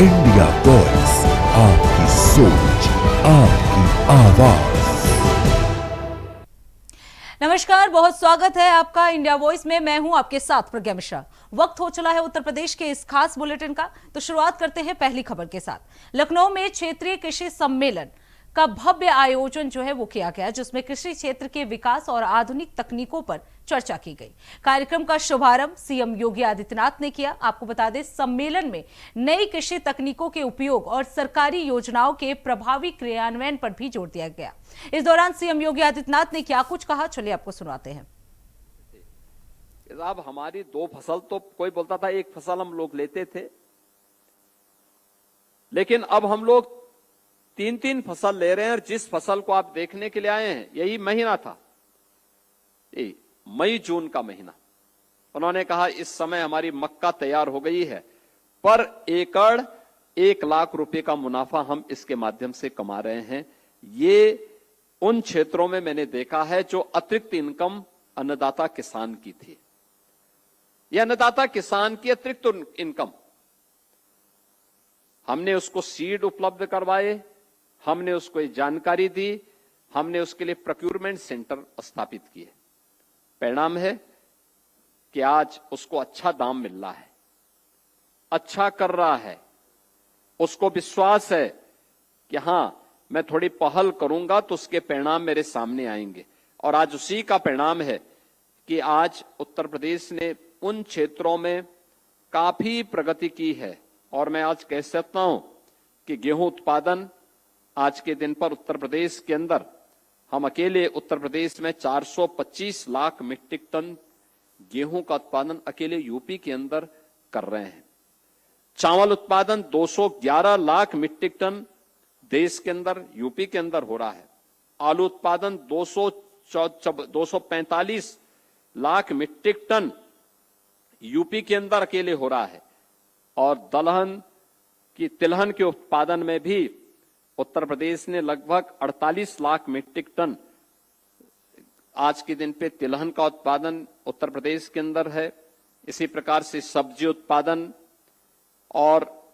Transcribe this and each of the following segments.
India voice, आपकी सोच, आपकी आवाज। नमस्कार, बहुत स्वागत है आपका इंडिया वॉइस में। मैं हूं आपके साथ प्रज्ञा मिश्रा। वक्त हो चला है उत्तर प्रदेश के इस खास बुलेटिन का, तो शुरुआत करते हैं पहली खबर के साथ। लखनऊ में क्षेत्रीय कृषि सम्मेलन का भव्य आयोजन जो है वो किया गया, जिसमें कृषि क्षेत्र के विकास और आधुनिक तकनीकों पर चर्चा की गई। कार्यक्रम का शुभारंभ सीएम योगी आदित्यनाथ ने किया। आपको बता दें, सम्मेलन में नई कृषि तकनीकों के उपयोग और सरकारी योजनाओं के प्रभावी क्रियान्वयन पर भी जोर दिया गया। इस दौरान सीएम योगी आदित्यनाथ ने क्या कुछ कहा, चलिए आपको सुनाते हैं। साहब, हमारी दो फसल, तो कोई बोलता था एक फसल हम लोग लेते थे, लेकिन अब हम लोग तीन तीन फसल ले रहे हैं। और जिस फसल को आप देखने के लिए आए हैं, यही महीना था, मई जून का महीना। उन्होंने कहा इस समय हमारी मक्का तैयार हो गई है, पर एकड़ 1 लाख रुपए का मुनाफा हम इसके माध्यम से कमा रहे हैं। ये उन क्षेत्रों में मैंने देखा है जो अतिरिक्त इनकम अन्नदाता किसान की थी। यह अन्नदाता किसान की अतिरिक्त इनकम, हमने उसको सीड उपलब्ध करवाए, हमने उसको ये जानकारी दी, हमने उसके लिए प्रोक्योरमेंट सेंटर स्थापित किए। परिणाम है कि आज उसको अच्छा दाम मिल रहा है, अच्छा कर रहा है, उसको विश्वास है कि हां, मैं थोड़ी पहल करूंगा तो उसके परिणाम मेरे सामने आएंगे। और आज उसी का परिणाम है कि आज उत्तर प्रदेश ने उन क्षेत्रों में काफी प्रगति की है। और मैं आज कह सकता हूं कि गेहूं उत्पादन आज के दिन पर उत्तर प्रदेश के अंदर, हम अकेले उत्तर प्रदेश में 425 लाख मीट्रिक टन गेहूं का उत्पादन अकेले यूपी के अंदर कर रहे हैं। चावल उत्पादन 211 लाख मीट्रिक टन देश के अंदर, यूपी के अंदर हो रहा है। आलू उत्पादन 245 लाख मीट्रिक टन यूपी के अंदर अकेले हो रहा है। और तिलहन के उत्पादन में भी उत्तर प्रदेश ने लगभग 48 लाख मीट्रिक टन आज के दिन पे तिलहन का उत्पादन उत्तर प्रदेश के अंदर है। इसी प्रकार से सब्जी उत्पादन और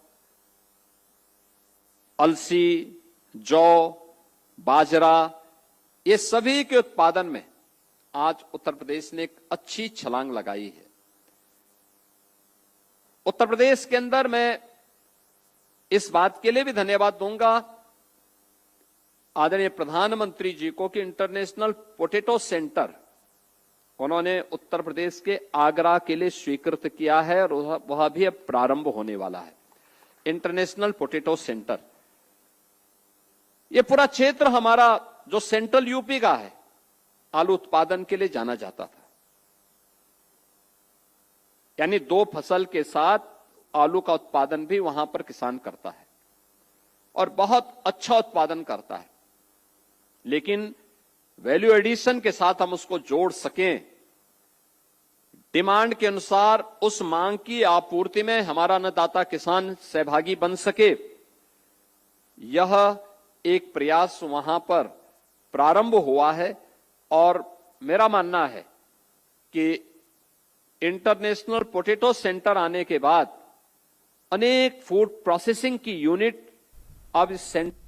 अलसी, जौ, बाजरा, ये सभी के उत्पादन में आज उत्तर प्रदेश ने एक अच्छी छलांग लगाई है। उत्तर प्रदेश के अंदर मैं इस बात के लिए भी धन्यवाद दूंगा आदरणीय प्रधानमंत्री जी को कि इंटरनेशनल पोटैटो सेंटर उन्होंने उत्तर प्रदेश के आगरा के लिए स्वीकृत किया है, और वह भी अब प्रारंभ होने वाला है। इंटरनेशनल पोटैटो सेंटर, ये पूरा क्षेत्र हमारा जो सेंट्रल यूपी का है, आलू उत्पादन के लिए जाना जाता था। यानी दो फसल के साथ आलू का उत्पादन भी वहां पर किसान करता है और बहुत अच्छा उत्पादन करता है। लेकिन वैल्यू एडिशन के साथ हम उसको जोड़ सकें, डिमांड के अनुसार उस मांग की आपूर्ति में हमारा अन्नदाता किसान सहभागी बन सके, यह एक प्रयास वहां पर प्रारंभ हुआ है। और मेरा मानना है कि इंटरनेशनल पोटैटो सेंटर आने के बाद अनेक फूड प्रोसेसिंग की यूनिट अब इस सेंटर।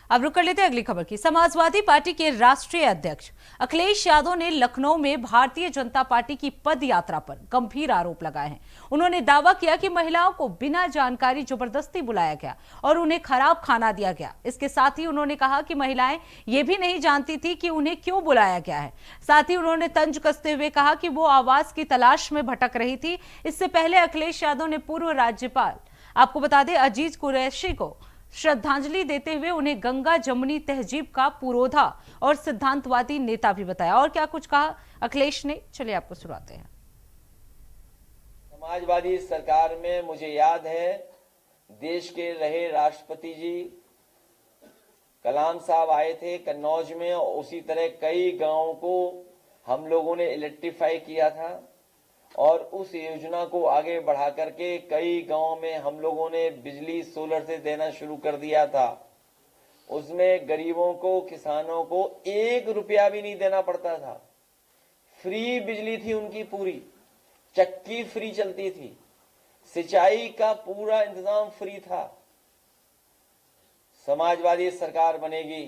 अब रुक कर लेते हैं अगली खबर की। समाजवादी पार्टी के राष्ट्रीय अध्यक्ष अखिलेश यादव ने लखनऊ में भारतीय जनता पार्टी की पद यात्रा पर गंभीर आरोप लगाए हैं। उन्होंने दावा किया कि महिलाओं को बिना जानकारी जबरदस्ती बुलाया गया और उन्हें खराब खाना दिया गया। इसके साथ ही उन्होंने कहा कि महिलाएं ये भी नहीं जानती थी कि उन्हें क्यों बुलाया गया है। साथ ही उन्होंने तंज कसते हुए कहा कि वो आवास की तलाश में भटक रही थी। इससे पहले अखिलेश यादव ने पूर्व राज्यपाल, आपको बता दें, अजीज कुरैशी को श्रद्धांजलि देते हुए उन्हें गंगा जमुनी तहजीब का पुरोधा और सिद्धांतवादी नेता भी बताया। और क्या कुछ कहा अखिलेश ने, चलिए आपको सुनाते हैं। समाजवादी सरकार में मुझे याद है, देश के रहे राष्ट्रपति जी कलाम साहब आए थे कन्नौज में, और उसी तरह कई गांवों को हम लोगों ने इलेक्ट्रीफाई किया था। और उस योजना को आगे बढ़ा करके कई गांवों में हम लोगों ने बिजली सोलर से देना शुरू कर दिया था। उसमें गरीबों को, किसानों को 1 रुपया भी नहीं देना पड़ता था। फ्री बिजली थी उनकी पूरी, चक्की फ्री चलती थी, सिंचाई का पूरा इंतजाम फ्री था। समाजवादी सरकार बनेगी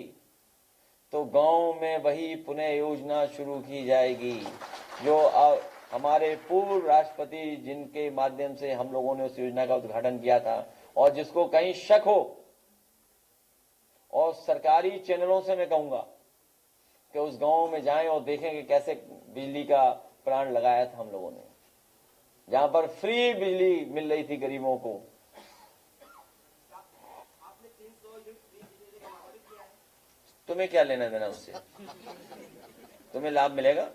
तो गांव में वही पुनः योजना शुरू की जाएगी जो हमारे पूर्व राष्ट्रपति जिनके माध्यम से हम लोगों ने उस योजना का उद्घाटन किया था, और जिसको कहीं शक हो, और सरकारी चैनलों से मैं कहूंगा कि उस गांव में जाएं और देखें कि कैसे बिजली का प्लांट लगाया था हम लोगों ने, जहां पर फ्री बिजली मिल रही थी गरीबों को। तुम्हें क्या लेना देना उससे? तुम्हें लाभ मिलेगा?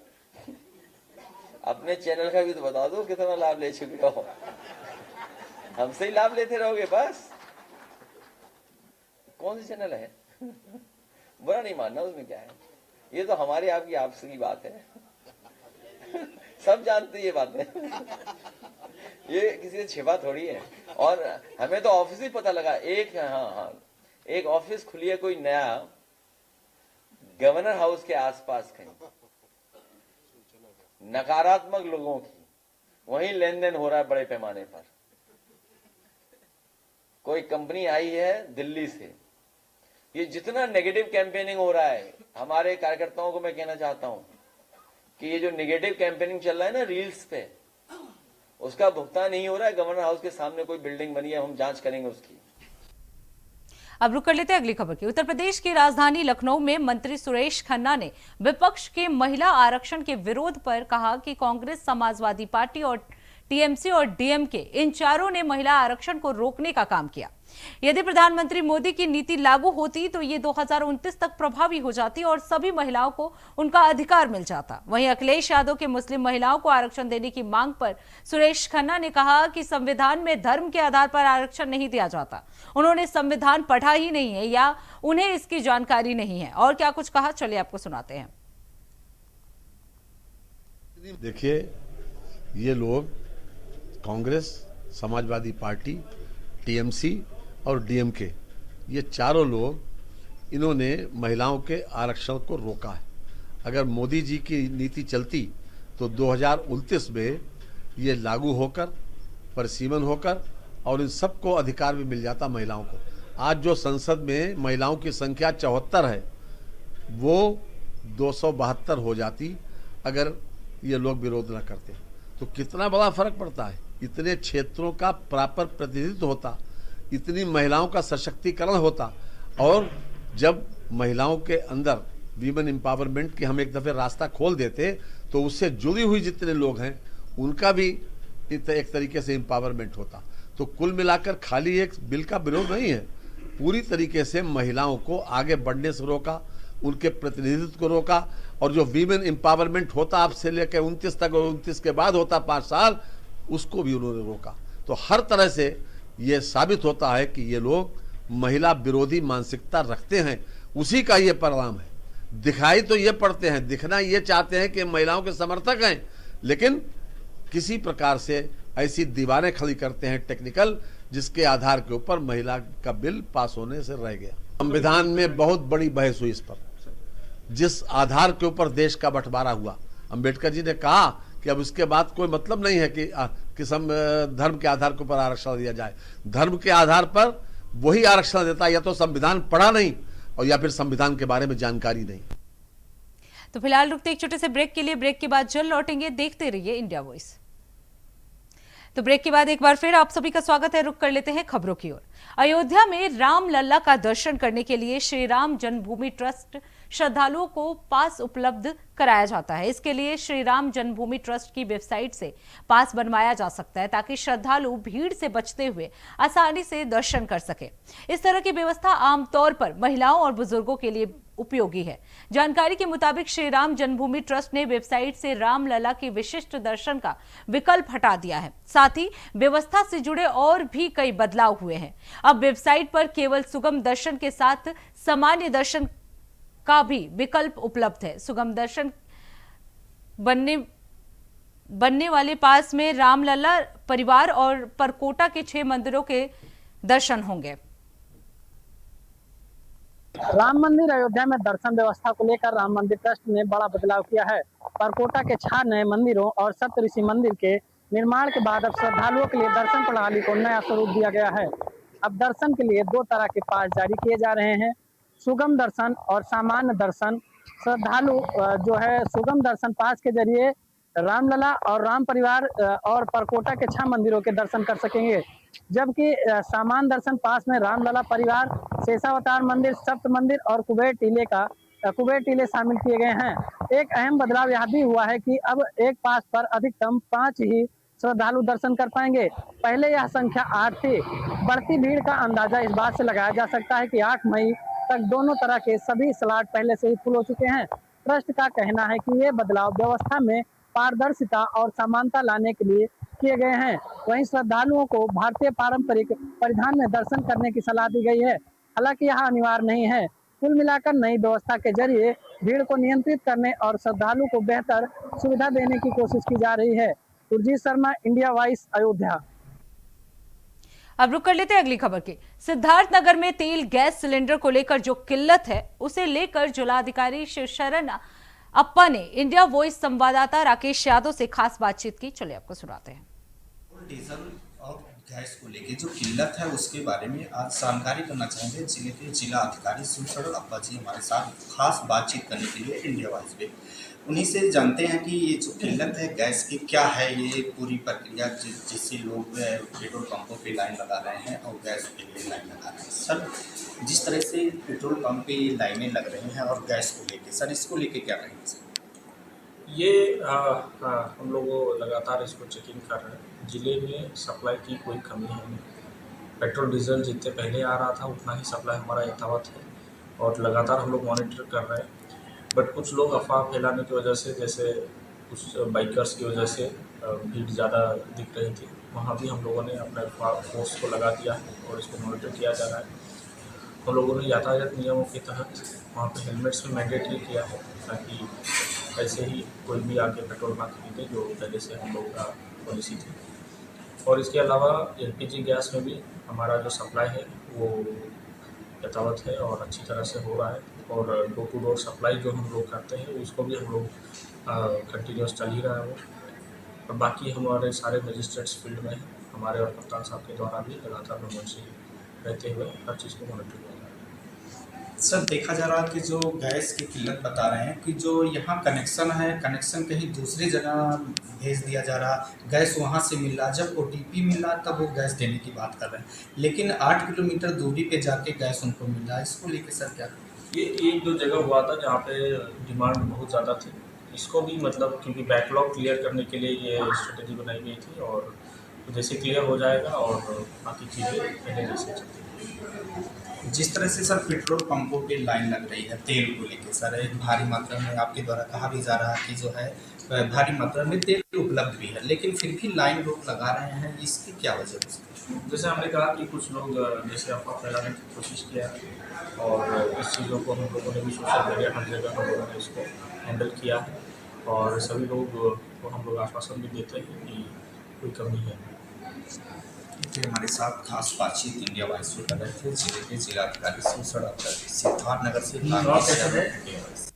अपने चैनल का भी तो बता दो कितना लाभ ले चुके हो। हमसे ही लाभ लेते रहोगे बस। कौन सी चैनल है? बुरा नहीं मानना, उसमें क्या है, ये तो हमारी आपकी आपसी की बात है। सब जानते ये बातें, ये किसी से छिपा थोड़ी है। और हमें तो ऑफिस ही पता लगा, एक ऑफिस खुली है कोई नया गवर्नर हाउस के आसपास कहीं, नकारात्मक लोगों की वहीं लेन देन हो रहा है बड़े पैमाने पर। कोई कंपनी आई है दिल्ली से। ये जितना नेगेटिव कैंपेनिंग हो रहा है, हमारे कार्यकर्ताओं को मैं कहना चाहता हूं कि ये जो नेगेटिव कैंपेनिंग चल रहा है ना रील्स पे, उसका भुगतान नहीं हो रहा है। गवर्नर हाउस के सामने कोई बिल्डिंग बनी है, हम जांच करेंगे उसकी। अब रुक कर लेते हैं अगली खबर की। उत्तर प्रदेश की राजधानी लखनऊ में मंत्री सुरेश खन्ना ने विपक्ष के महिला आरक्षण के विरोध पर कहा कि कांग्रेस, समाजवादी पार्टी और टीएमसी और डीएमके इन चारों ने महिला आरक्षण को रोकने का काम किया। यदि प्रधानमंत्री मोदी की नीति लागू होती तो ये 2029 तक प्रभावी हो जाती और सभी महिलाओं को उनका अधिकार मिल जाता। वहीं अखिलेश यादव के मुस्लिम महिलाओं को आरक्षण देने की मांग पर सुरेश खन्ना ने कहा कि संविधान में धर्म के आधार पर आरक्षण नहीं दिया जाता। उन्होंने संविधान पढ़ा ही नहीं है या उन्हें इसकी जानकारी नहीं है। और क्या कुछ कहा, चलिए आपको सुनाते हैं। देखिए, ये लोग कांग्रेस, समाजवादी पार्टी, टीएमसी और डीएमके, ये चारों लोग इन्होंने महिलाओं के आरक्षण को रोका है। अगर मोदी जी की नीति चलती तो 2029 में ये लागू होकर, परिसीमन होकर और इन सबको अधिकार भी मिल जाता महिलाओं को। आज जो संसद में महिलाओं की संख्या 74 है, वो 272 हो जाती अगर ये लोग विरोध न करते। तो कितना बड़ा फर्क पड़ता है। इतने क्षेत्रों का प्रॉपर प्रतिनिधित्व होता, इतनी महिलाओं का सशक्तिकरण होता। और जब महिलाओं के अंदर वीमेन एम्पावरमेंट की हम एक दफे रास्ता खोल देते तो उससे जुड़ी हुई जितने लोग हैं उनका भी एक तरीके से एम्पावरमेंट होता। तो कुल मिलाकर खाली एक बिल का विरोध नहीं है, पूरी तरीके से महिलाओं को आगे बढ़ने से रोका, उनके प्रतिनिधित्व को रोका। और जो वीमेन एम्पावरमेंट होता आपसे लेकर 29 तक और 29 के बाद होता 5 साल, उसको भी उन्होंने रोका। तो हर तरह से ये साबित होता है कि ये लोग महिला विरोधी मानसिकता रखते हैं। उसी का ये परिणाम है। दिखाई तो ये पड़ते हैं, दिखना ये चाहते हैं कि महिलाओं के समर्थक हैं, लेकिन किसी प्रकार से ऐसी दीवारें खड़ी करते हैं टेक्निकल, जिसके आधार के ऊपर महिला का बिल पास होने से रह गया। संविधान में बहुत बड़ी बहस हुई इस पर, जिस आधार के ऊपर देश का बंटवारा हुआ। अंबेडकर जी ने कहा कि अब इसके बाद कोई मतलब नहीं है कि धर्म के आधार के ऊपर आरक्षण दिया जाए। धर्म के आधार पर वही आरक्षण देता है या तो संविधान पढ़ा नहीं और या फिर संविधान के बारे में जानकारी नहीं। तो फिलहाल रुकते एक छोटे से ब्रेक के लिए, ब्रेक के बाद जल्द लौटेंगे। देखते रहिए इंडिया वॉइस। तो ब्रेक के बाद एक बार फिर आप सभी का स्वागत है। रुक कर लेते हैं खबरों की ओर। अयोध्या में रामलला का दर्शन करने के लिए श्री राम जन्मभूमि ट्रस्ट श्रद्धालुओं को पास उपलब्ध कराया जाता है। इसके लिए श्री राम जन्मभूमि ट्रस्ट की वेबसाइट से पास बनवाया जा सकता है ताकि श्रद्धालु भीड़ से बचते हुए आसानी से दर्शन कर सके। इस तरह की व्यवस्था आमतौर पर महिलाओं और बुजुर्गों के लिए उपयोगी है। जानकारी के मुताबिक श्री राम जन्मभूमि ट्रस्ट ने वेबसाइट से रामलला के विशिष्ट दर्शन का विकल्प हटा दिया है। साथ ही व्यवस्था से जुड़े और भी कई बदलाव हुए हैं। अब वेबसाइट पर केवल सुगम दर्शन के साथ सामान्य दर्शन का भी विकल्प उपलब्ध है। सुगम दर्शन बनने वाले पास में रामलला परिवार और परकोटा के 6 मंदिरों के दर्शन होंगे। राम मंदिर अयोध्या में दर्शन व्यवस्था को लेकर राम मंदिर ट्रस्ट ने बड़ा बदलाव किया है। परकोटा के 6 नए मंदिरों और सप्तऋषि मंदिर के निर्माण के बाद अब श्रद्धालुओं के लिए दर्शन प्रणाली को नया स्वरूप दिया गया है। अब दर्शन के लिए 2 तरह के पास जारी किए जा रहे हैं, सुगम दर्शन और सामान्य दर्शन। श्रद्धालु जो है सुगम दर्शन पास के जरिए रामलला और राम परिवार और परकोटा के 6 मंदिरों के दर्शन कर सकेंगे, जबकि सामान्य दर्शन पास में रामलला परिवार, शेषावतार मंदिर, सप्त मंदिर और कुबेर टीले शामिल किए गए हैं। एक अहम बदलाव यह भी हुआ है कि अब एक पास पर अधिकतम 5 ही श्रद्धालु दर्शन कर पाएंगे। पहले यह संख्या 8 थी। बढ़ती भीड़ का अंदाजा इस बात से लगाया जा सकता है कि 8 मई तक दोनों तरह के सभी स्लॉट पहले से ही फुल हो चुके हैं। ट्रस्ट का कहना है कि ये बदलाव व्यवस्था में पारदर्शिता और समानता लाने के लिए किए गए हैं। वहीं श्रद्धालुओं को भारतीय पारंपरिक परिधान में दर्शन करने की सलाह दी गई है, हालांकि यह अनिवार्य नहीं है। कुल मिलाकर नई व्यवस्था के जरिए भीड़ को नियंत्रित करने और श्रद्धालु को बेहतर सुविधा देने की कोशिश की जा रही है। Surjeet Sharma, India voice, Ayodhya. अब रुक कर लेते हैं अगली खबर की। सिद्धार्थनगर में तेल गैस सिलेंडर को लेकर जो किल्लत है उसे लेकर जिलाधिकारी शिवशरण अप्पा ने इंडिया वॉइस संवाददाता राकेश यादव से खास बातचीत की। चलिए आपको सुनाते हैं। डीजल और गैस को लेके जो किल्लत है उसके बारे में आज जानकारी करना चाहेंगे। जिले के जिला अधिकारी शिवशरण अप्पा जी हमारे साथ खास बातचीत करने के लिए इंडिया वॉइस पे। उन्हीं से जानते हैं कि ये जो किल्लत है गैस की क्या है, ये पूरी प्रक्रिया जिससे लोग पेट्रोल पंपों पे लाइन लगा रहे हैं और गैस के लिए लाइन लगा रहे हैं। सर, जिस तरह से पेट्रोल पंप पे लाइनें लग रही हैं और गैस को लेके, सर इसको लेके क्या कहेंगे सर? ये हम लोग लगातार इसको चेकिंग कर रहे हैं। ज़िले में सप्लाई की कोई कमी है नहीं। पेट्रोल डीजल जितने पहले आ रहा था उतना ही सप्लाई हमारा यथावत है और लगातार हम लोग मॉनिटर कर रहे हैं। बट कुछ लोग अफवाह फैलाने की वजह से, जैसे कुछ बाइकर्स की वजह से भीड़ ज़्यादा दिख रही थी, वहाँ भी हम लोगों ने अपने फोर्स को लगा दिया है और इसको मॉनिटर किया जा रहा है। हम लोगों ने यातायात नियमों के तहत वहाँ पे हेलमेट्स भी मैंडेटरी किया है ताकि ऐसे ही कोई भी आके पेट्रोल ना खरीदे, जो पहले से हम लोगों का पॉलिसी थी। और इसके अलावा एलपीजी गैस में भी हमारा जो सप्लाई है वो यथावत है और अच्छी तरह से हो रहा है। और डोर टू डोर सप्लाई जो हम लोग करते हैं उसको भी हम लोग कंटिन्यूस चल ही रहा है वो। और बाकी हमारे सारे मजिस्ट्रेट्स फील्ड में हैं, हमारे और कप्तान साहब के द्वारा भी लगातार भ्रमण रहते हुए हर चीज़ को मॉनिटर किया जा रहा है। सर, देखा जा रहा है कि जो गैस की किल्लत बता रहे हैं कि जो यहाँ कनेक्शन है, कनेक्शन कहीं दूसरी जगह भेज दिया जा रहा, गैस वहाँ से मिल रहा, जब OTP मिल रहा तब वो गैस देने की बात कर रहे हैं, लेकिन 8 किलोमीटर दूरी पे जाके गैस उनको मिल रहा है। इसको लेके सर क्या? ये 1-2 जगह हुआ था जहाँ पे डिमांड बहुत ज़्यादा थी। इसको भी मतलब क्योंकि बैकलॉग क्लियर करने के लिए ये स्ट्रेटेजी बनाई गई थी और जैसे क्लियर हो जाएगा और बाकी चीज़ें पहले जैसे चलती हैं। जिस तरह से सर पेट्रोल पंपों पे लाइन लग रही है तेल को लेके, सर एक भारी मात्रा में आपके द्वारा कहा भी जा रहा है कि जो है भारी मात्रा में तेल उपलब्ध भी है, लेकिन फिर भी लाइन लोग लगा रहे हैं, इसकी क्या वजह है? जैसे हमने कहा कि कुछ लोग जैसे अफवाह फैलाने की कोशिश किया और इस चीज़ों को हम लोगों ने भी सोशल मीडिया हर जगह हम लोगों ने इसको हैंडल किया है और सभी लोग को हम लोग आश्वासन भी देते हैं कि कोई कमी है। हमारे साथ खास बातचीत इंडिया वॉइस से कर रहे थे जिले के जिलाधिकारी सिद्धार्थनगर से।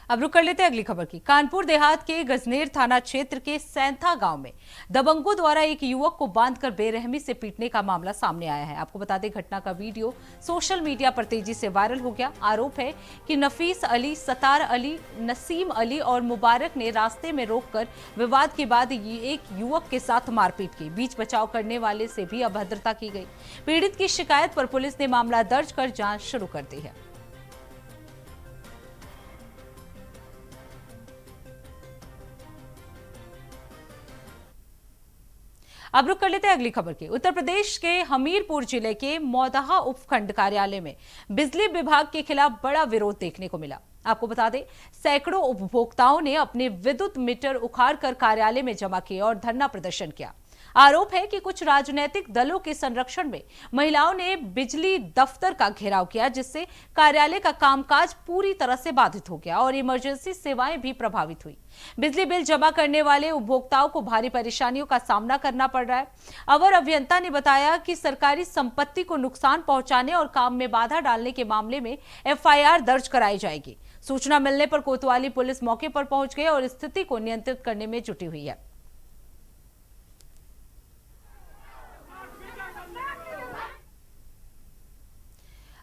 अब रुक कर लेते हैं अगली खबर की। कानपुर देहात के गजनेर थाना क्षेत्र के सैंथा गांव में दबंगों द्वारा एक युवक को बांधकर बेरहमी से पीटने का मामला सामने आया है। आपको बता दें, घटना का वीडियो सोशल मीडिया पर तेजी से वायरल हो गया। आरोप है कि नफीस अली, सतार अली, नसीम अली और मुबारक ने रास्ते में रोककर विवाद के बाद एक युवक के साथ मारपीट की। बीच बचाव करने वाले से भी अभद्रता की गई। पीड़ित की शिकायत पर पुलिस ने मामला दर्ज कर जांच शुरू कर दी है। अब रुक कर लेते हैं अगली खबर की। उत्तर प्रदेश के हमीरपुर जिले के मौदहा उपखंड कार्यालय में बिजली विभाग के खिलाफ बड़ा विरोध देखने को मिला। आपको बता दें, सैकड़ों उपभोक्ताओं ने अपने विद्युत मीटर उखाड़कर कार्यालय में जमा किए और धरना प्रदर्शन किया। आरोप है कि कुछ राजनीतिक दलों के संरक्षण में महिलाओं ने बिजली दफ्तर का घेराव किया, जिससे कार्यालय का कामकाज पूरी तरह से बाधित हो गया और इमरजेंसी सेवाएं भी प्रभावित हुई। बिजली बिल जमा करने वाले उपभोक्ताओं को भारी परेशानियों का सामना करना पड़ रहा है। अवर अभियंता ने बताया कि सरकारी संपत्ति को नुकसान पहुंचाने और काम में बाधा डालने के मामले में FIR दर्ज कराई जाएगी। सूचना मिलने पर कोतवाली पुलिस मौके पर पहुंच गई और स्थिति को नियंत्रित करने में जुटी हुई है।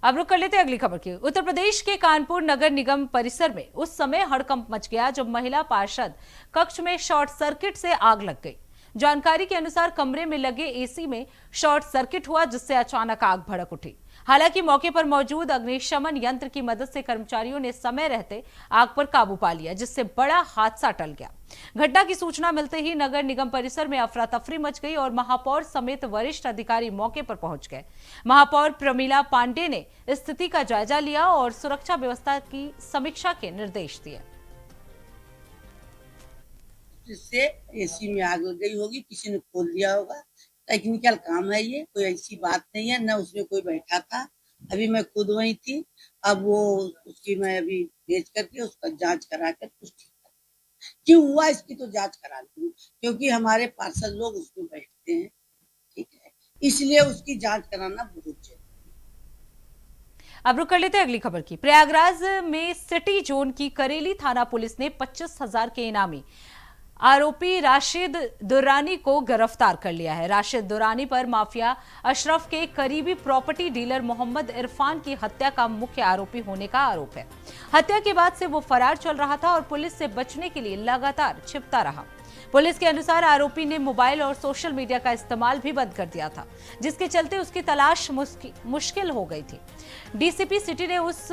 अब रुक कर लेते हैं अगली खबर की। उत्तर प्रदेश के कानपुर नगर निगम परिसर में उस समय हड़कंप मच गया जब महिला पार्षद कक्ष में शॉर्ट सर्किट से आग लग गई। जानकारी के अनुसार कमरे में लगे एसी में शॉर्ट सर्किट हुआ, जिससे अचानक आग भड़क उठी। हालांकि मौके पर मौजूद अग्निशमन यंत्र की मदद से कर्मचारियों ने समय रहते आग पर काबू पा लिया, जिससे बड़ा हादसा टल गया। घटना की सूचना मिलते ही नगर निगम परिसर में अफरा तफरी मच गई और महापौर समेत वरिष्ठ अधिकारी मौके पर पहुंच गए। महापौर प्रमिला पांडे ने स्थिति का जायजा लिया और सुरक्षा व्यवस्था की समीक्षा के निर्देश दिए। जिससे एसी में आग लग गई होगी, किसी ने खोल दिया होगा। टेक्निकल काम है ये, कोई ऐसी बात नहीं है, न उसमें कोई बैठा था। अभी मैं खुद वही थी। अब वो उसकी मैं अभी भेज करके उसका जांच करा कर कुछ ठीक क्यों हुआ इसकी तो जांच करा लूँ, क्योंकि हमारे पार्षद लोग उसमें बैठते हैं, ठीक है, इसलिए उसकी जांच कराना बहुत जरूरी। अब रुक कर लेते हैं अगली खबर की। प्रयागराज में सिटी जोन की करेली थाना पुलिस ने 25,000 के इनामी आरोपी राशिद दुरानी को गिरफ्तार कर लिया है। राशिद दुरानी पर माफिया अशरफ के करीबी प्रॉपर्टी डीलर मोहम्मद इरफान की हत्या का मुख्य आरोपी होने का आरोप है। हत्या के बाद से वो फरार चल रहा था और पुलिस से बचने के लिए लगातार छिपता रहा। पुलिस के अनुसार आरोपी ने मोबाइल और सोशल मीडिया का इस्तेमाल भी बंद कर दिया था, जिसके चलते उसकी तलाश मुश्किल हो गई थी। डीसीपी सिटी ने उस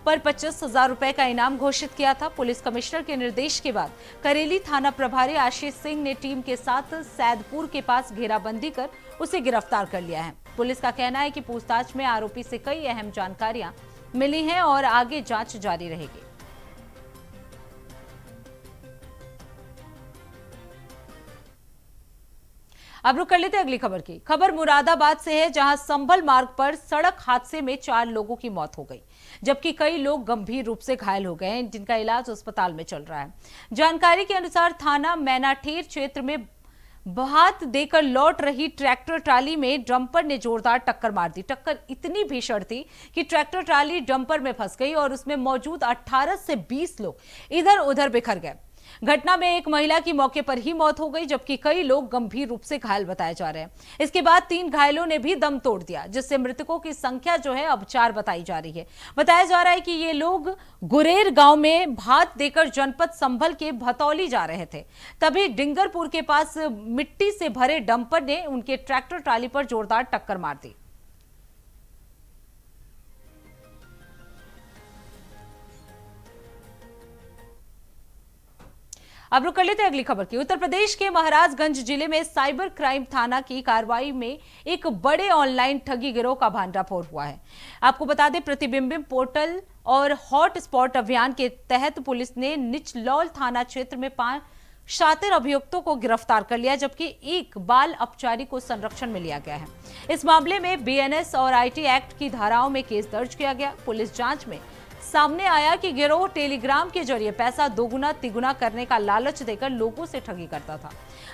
पर 25,000 रुपए का इनाम घोषित किया था। पुलिस कमिश्नर के निर्देश के बाद करेली थाना प्रभारी आशीष सिंह ने टीम के साथ सैदपुर के पास घेराबंदी कर उसे गिरफ्तार कर लिया है। पुलिस का कहना है कि पूछताछ में आरोपी से कई अहम जानकारियां मिली हैं और आगे जांच जारी रहेगी। अब रुक कर लेते हैं अगली खबर की। खबर मुरादाबाद से है, जहां संभल मार्ग पर सड़क हादसे में 4 लोगों की मौत हो गई, जबकि कई लोग गंभीर रूप से घायल हो गए हैं, जिनका इलाज अस्पताल में चल रहा है। जानकारी के अनुसार थाना मैनाठेर क्षेत्र में भात देकर लौट रही ट्रैक्टर ट्राली में डंपर ने जोरदार टक्कर मार दी। टक्कर इतनी भीषण थी कि ट्रैक्टर ट्राली डंपर में फंस गई और उसमें मौजूद 18 से 20 लोग इधर उधर बिखर गए। घटना में एक महिला की मौके पर ही मौत हो गई, जबकि कई लोग गंभीर रूप से घायल बताए जा रहे हैं। इसके बाद 3 घायलों ने भी दम तोड़ दिया, जिससे मृतकों की संख्या जो है अब 4 बताई जा रही है। बताया जा रहा है कि ये लोग गुरेर गांव में भात देकर जनपद संभल के भतौली जा रहे थे। तभी डिंगरपुर के पास मिट्टी से भरे डंपर ने उनके ट्रैक्टर ट्राली पर जोरदार टक्कर मार दी। अब रुक कर लेते हैं अगली खबर की। उत्तर प्रदेश के महाराजगंज जिले में साइबर क्राइम थाना की कार्रवाई में एक बड़े ऑनलाइन ठगी गिरोह का भांडाफोड़ हुआ है। आपको बता दें, प्रतिबिंब पोर्टल और हॉट स्पॉट अभियान के तहत पुलिस ने निचलौल थाना क्षेत्र में 5 शातिर अभियुक्तों को गिरफ्तार कर लिया, जबकि एक बाल अपचारी को संरक्षण में लिया गया है। इस मामले में बीएनएस और आईटी एक्ट की धाराओं में केस दर्ज किया गया। पुलिस जांच में सामने आया कि गिरोह टेलीग्राम के जरिए पैसा दोगुना तिगुना करने का लालच देकर लोगों से ठगी करता था।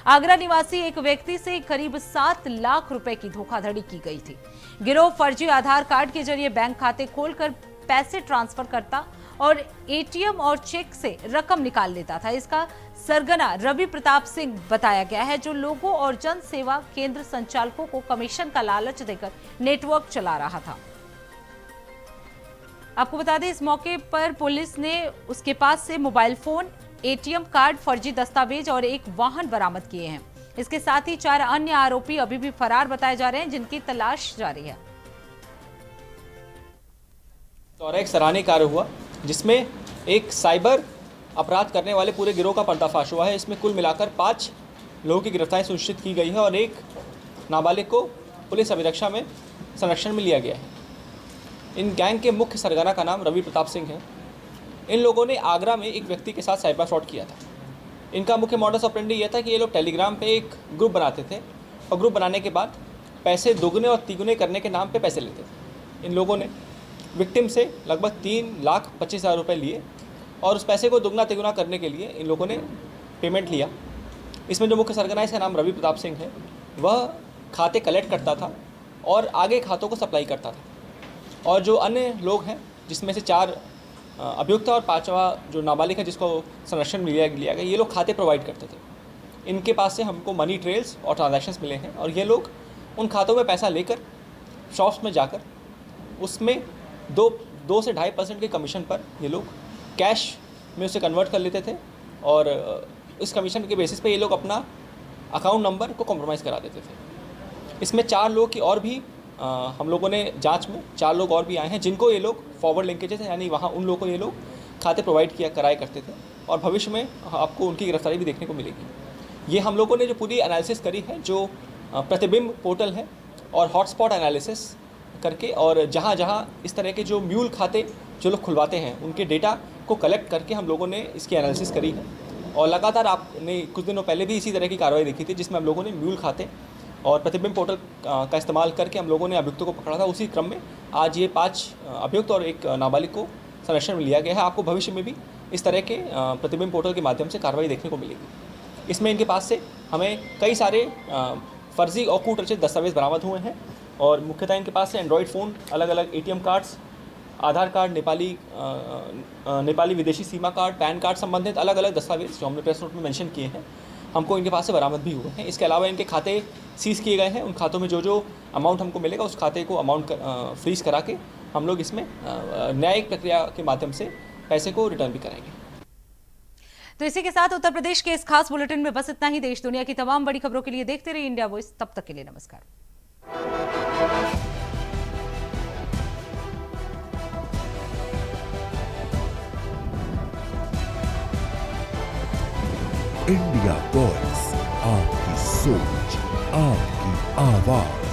आगरा निवासी एक व्यक्ति से करीब 7 लाख रुपए की धोखाधड़ी की गई थी। गिरोह फर्जी आधार कार्ड के जरिए बैंक खाते खोलकर पैसे ट्रांसफर करता और एटीएम और चेक से रकम निकाल लेता था। इसका सरगना रवि प्रताप सिंह बताया गया है, जो लोगों और जन सेवा केंद्र संचालकों को कमीशन का लालच देकर नेटवर्क चला रहा था। आपको बता दें, इस मौके पर पुलिस ने उसके पास से मोबाइल फोन, एटीएम कार्ड, फर्जी दस्तावेज और एक वाहन बरामद किए हैं। इसके साथ ही 4 अन्य आरोपी अभी भी फरार बताए जा रहे हैं, जिनकी तलाश जारी है। और एक सराहनीय कार्य हुआ, जिसमें एक साइबर अपराध करने वाले पूरे गिरोह का पर्दाफाश हुआ है। इसमें कुल मिलाकर 5 लोगों की गिरफ्तारी सुनिश्चित की गई है और एक नाबालिग को पुलिस अभिरक्षा में संरक्षण में लिया गया है। इन गैंग के मुख्य सरगना का नाम रवि प्रताप सिंह है। इन लोगों ने आगरा में एक व्यक्ति के साथ साइबर फ्रॉड किया था। इनका मुख्य मॉडस ऑपरेंडी यह था कि ये लोग टेलीग्राम पे एक ग्रुप बनाते थे और ग्रुप बनाने के बाद पैसे दोगुने और तिगुने करने के नाम पे पैसे लेते थे। इन लोगों ने विक्टिम से लगभग 3,25,000 रुपये लिए और उस पैसे को दोगुना तिगुना करने के लिए इन लोगों ने पेमेंट लिया। इसमें जो मुख्य सरगना है, इसका नाम रवि प्रताप सिंह है। वह खाते कलेक्ट करता था और आगे खातों को सप्लाई करता था। और जो अन्य लोग हैं, जिसमें से 4 अभियुक्त और 5वां जो नाबालिग है जिसको संरक्षण में लिया गया, ये लोग खाते प्रोवाइड करते थे। इनके पास से हमको मनी ट्रेल्स और ट्रांजैक्शंस मिले हैं और ये लोग उन खातों में पैसा लेकर शॉप्स में जाकर उसमें दो से 2.5% के कमीशन पर ये लोग कैश में उसे कन्वर्ट कर लेते थे और इस कमीशन के बेसिस पे ये लोग अपना अकाउंट नंबर को कॉम्प्रोमाइज़ करा देते थे। इसमें 4 लोग की और भी हम लोगों ने जांच में 4 लोग और भी आए हैं जिनको ये लोग फॉरवर्ड लिंकेजेस हैं, यानी वहाँ उन लोगों को ये लोग खाते प्रोवाइड कराया करते थे और भविष्य में आपको उनकी गिरफ्तारी भी देखने को मिलेगी। ये हम लोगों ने जो पूरी एनालिसिस करी है, जो प्रतिबिंब पोर्टल है और हॉटस्पॉट एनालिसिस करके और जहाँ जहाँ इस तरह के जो म्यूल खाते जो लोग खुलवाते हैं उनके डेटा को कलेक्ट करके हम लोगों ने इसकी एनालिसिस करी है। और लगातार आपने कुछ दिनों पहले भी इसी तरह की कार्रवाई देखी थी जिसमें हम लोगों ने म्यूल खाते और प्रतिबिंब पोर्टल का इस्तेमाल करके हम लोगों ने अभियुक्तों को पकड़ा था। उसी क्रम में आज ये 5 अभियुक्त और एक नाबालिग को संरक्षण में लिया गया है। आपको भविष्य में भी इस तरह के प्रतिबिंब पोर्टल के माध्यम से कार्रवाई देखने को मिलेगी। इसमें इनके पास से हमें कई सारे फर्जी और कूटरचित दस्तावेज बरामद हुए हैं और मुख्यतः इनके पास से एंड्रॉयड फ़ोन, अलग अलग ATM कार्ड्स, आधार कार्ड, नेपाली विदेशी सीमा कार्ड, पैन कार्ड संबंधित अलग अलग दस्तावेज जो हमने प्रेस नोट में मेंशन किए हैं, हमको इनके पास से बरामद भी हुए हैं। इसके अलावा इनके खाते सीज़ किए गए हैं। उन खातों में जो अमाउंट हमको मिलेगा उस खाते को अमाउंट फ्रीज करा के हम लोग इसमें न्यायिक प्रक्रिया के माध्यम से पैसे को रिटर्न भी कराएंगे। तो इसी के साथ उत्तर प्रदेश के इस खास बुलेटिन में बस इतना ही। देश दुनिया की तमाम बड़ी खबरों के लिए देखते रहिए इंडिया वॉइस। तब तक के लिए नमस्कार। इंडिया वॉइस, आपकी सोच, आपकी आवाज।